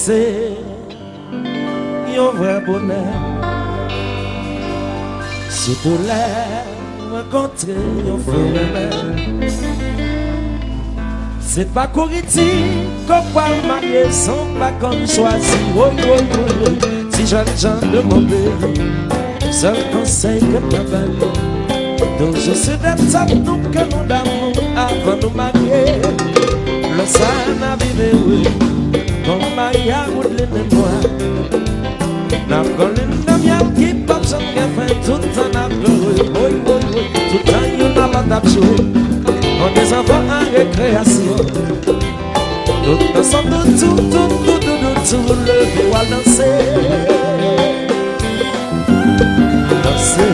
c'est un vrai bonheur. C'est pour l'air rencontrer un frère. C'est pas Coriti qu'on parle marié sans pas qu'on choisit. Oh, oh, oh, oh. Si j'ai les gens de mon pays, seul conseil que ma balle. Donc je sais d'être nous que nous d'amour avant nous marier. Le sang n'a vivé, oui, comme Maria ou de moi. N'a collé une dame qui passe son café tout en amoureux. Oui, oui, oui, tout en y'en a pas d'abjouer. On des enfants en récréation. Tout ensemble, tout levé à danser. Danser,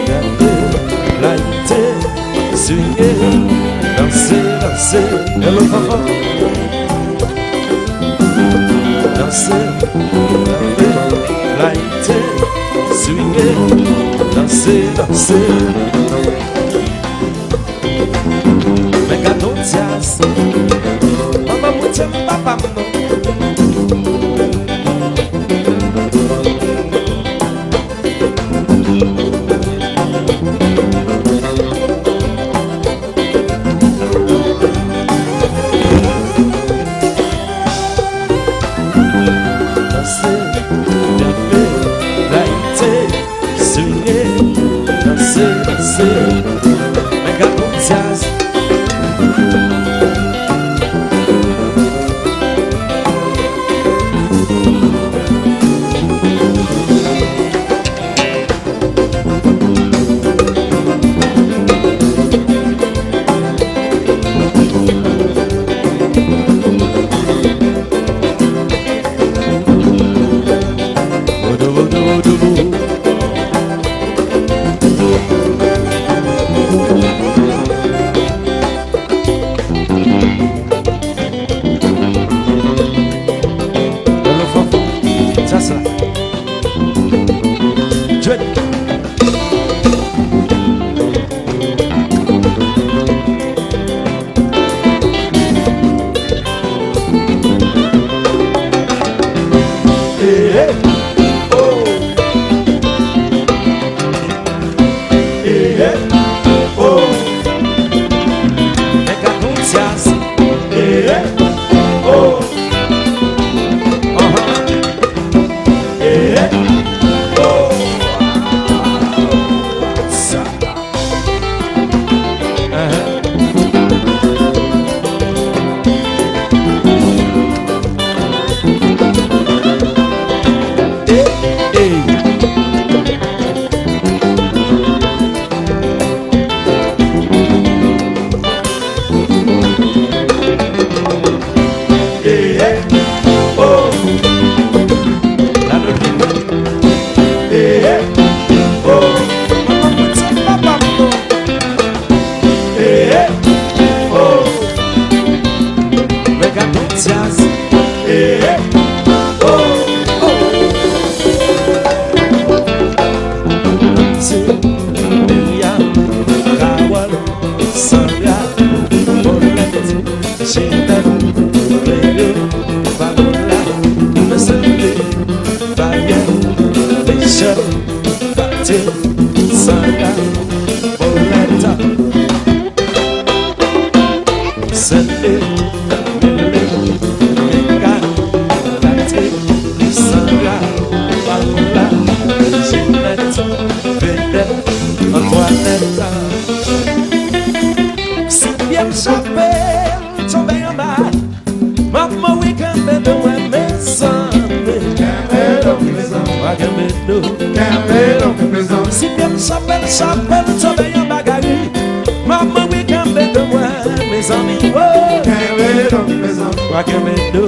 garder, laïté, swinguer. Danser, danser, hello papa. Danser, garder, laïté, swinguer. Danser, danser. Megadotias, mama mucha papa no. What can we do?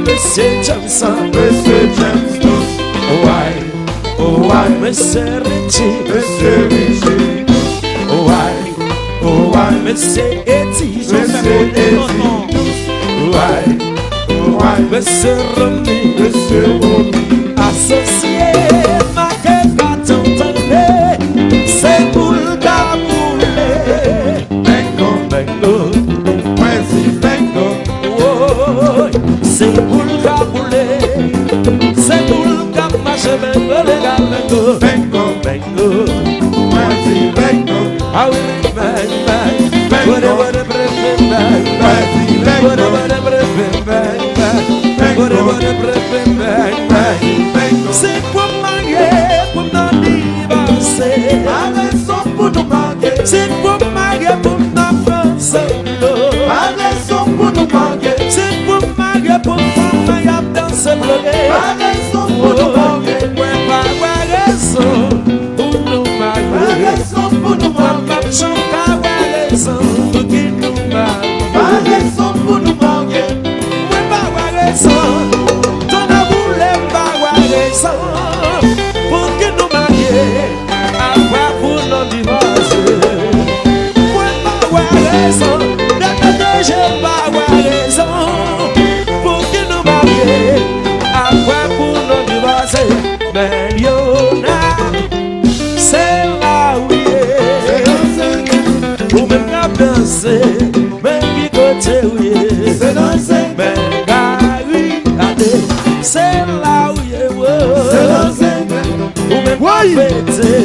Monsieur Johnson, Monsieur Jameson, oh I, Monsieur Richie, Monsieur Richie, oh I, Monsieur Eddie, Monsieur Eddie, oh I, Monsieur Romy, Monsieur Romy, associé, ma que pas t'entendre, c'est pour le cabouler, Bengo, Bengo, Quincy Bengo, oh, c'est pour le cabouler, c'est pour le cap marcher, Bengo, les gars, Bengo, Bengo, Bengo, Quincy Bengo, I will bang, bang, Bengo, whatever, bang, bang, Quincy Bengo, whatever, bang, bang, Bengo, whatever, bang, bang. Bengo, C'est pour marier, pour nous divorcer. Arrêtons pour nous marier, C'est pour marier, pour nous faire solo. arrêtons pour nous marier, C'est pour marier, pour nous faire danser bloqué. arrêtons pour nous marier, Ouais, pas raison pour nous marier. arrêtons pour nous marier, Pas chanter raison pour qui nous marier. arrêtons pour nous marier, Ouais, pas raison. Ton amour l'aime pas raison pour que nous marier. Après pour nous divorcer. Ouais, pas raison. J'ai pas raison pour que nous marier. Après pour nous divorcer. Mais Yona, c'est là où il est. Pour me faire danser, mais qui côté où il est. c'est danser, Mais Gary, c'est là où il est. c'est danser, Pour me faire fêter,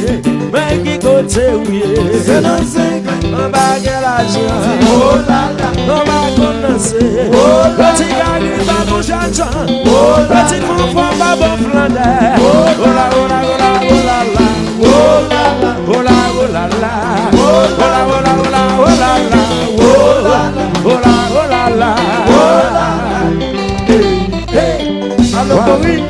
mais qui côté où il c'est est. danser, On va gagner l'argent. oh là là, On va commencer. Oh, Petit Gary, pas bon chanson. oh là Petit là, enfant, pas bon flandais. Oh, Oh là, oh là, oh là, oh là là. oh là là, Oh là, oh là là. Oh Oh là, oh là, oh là, oh là là. oh là là, Oh là, oh là là. oh là là, hey, alors Corinne,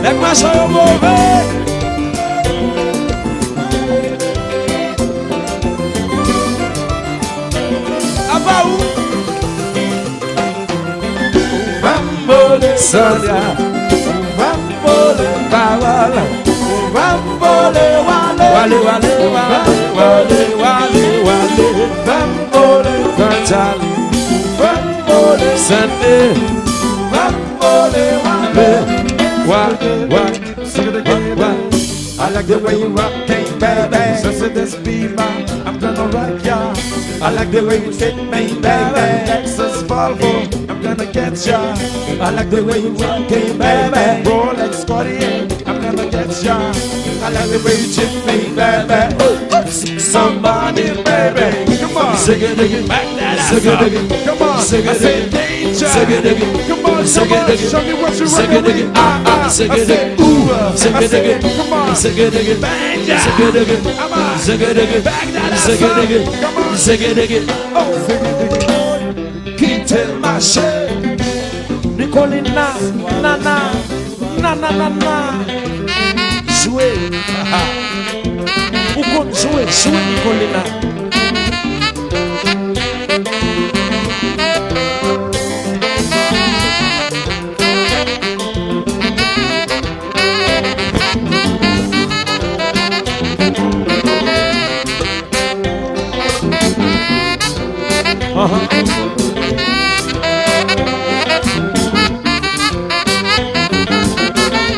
Les maçons sont mauvais. Ah bah où? Vambole Sonia, vambole Bawala, vambole Wale, Wale, Wale, Wale, Wale, Wale, vambole Gonzalo, vambole Sunday, vambole Wale. I like the way you rock, baby. So say this be my, I'm gonna rock ya. I like the way you fit me, baby. Texas Volvo, I'm gonna get ya. I like the way you rock, baby. Rolex Cartier, I'm gonna get ya. I like the way you chip me, baby. Somebody, baby, come on. Sing it again, back that ass up. Come on, Sing it I say again. danger. Sing it again. Come on, Sing come on, it again. show me what you Sing running it again. with. Sing I it say again. ooh. Sing I it say, again. come on. Sing it again. Danger. Sing it again. Come on. Sing it again. Back that ass Sing it up. again. Come on. Sing it again. Oh, sing it again. Quitte ma chère Nicolina, nana, nanana. Jouer. Ou qu'on jouer, Nicolina.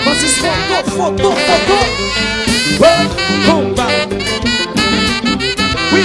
Francis, photo. Bomba. Oui.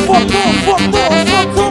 Photo.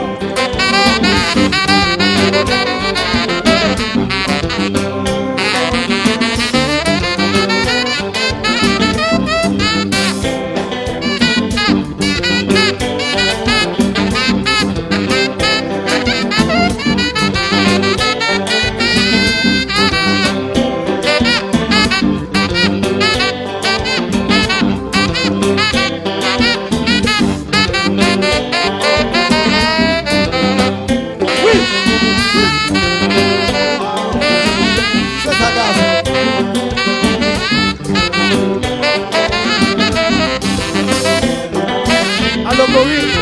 Allô, Maurice.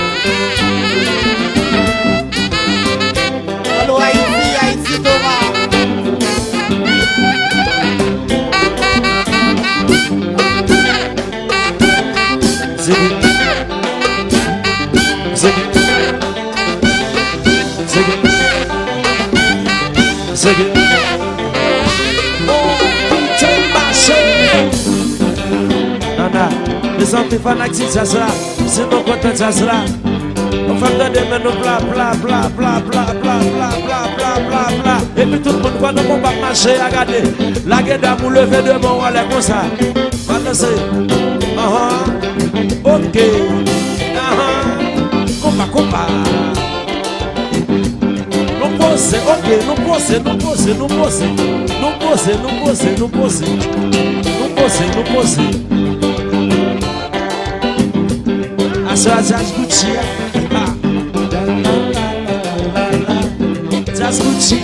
Allô, Haïti, Thomas. Nana, les hommes fanatiques, ça sera. C'est nos contents, ça sera. On fait de demain, nous bla. Et puis tout le monde, quand on va marcher, regardez. La gueule d'amour levé de bon, on est comme ça. Maintenant, c'est. Ok. Compa. Nous posons, ok, nous posons. Jazz Gucci, Jazz Gucci.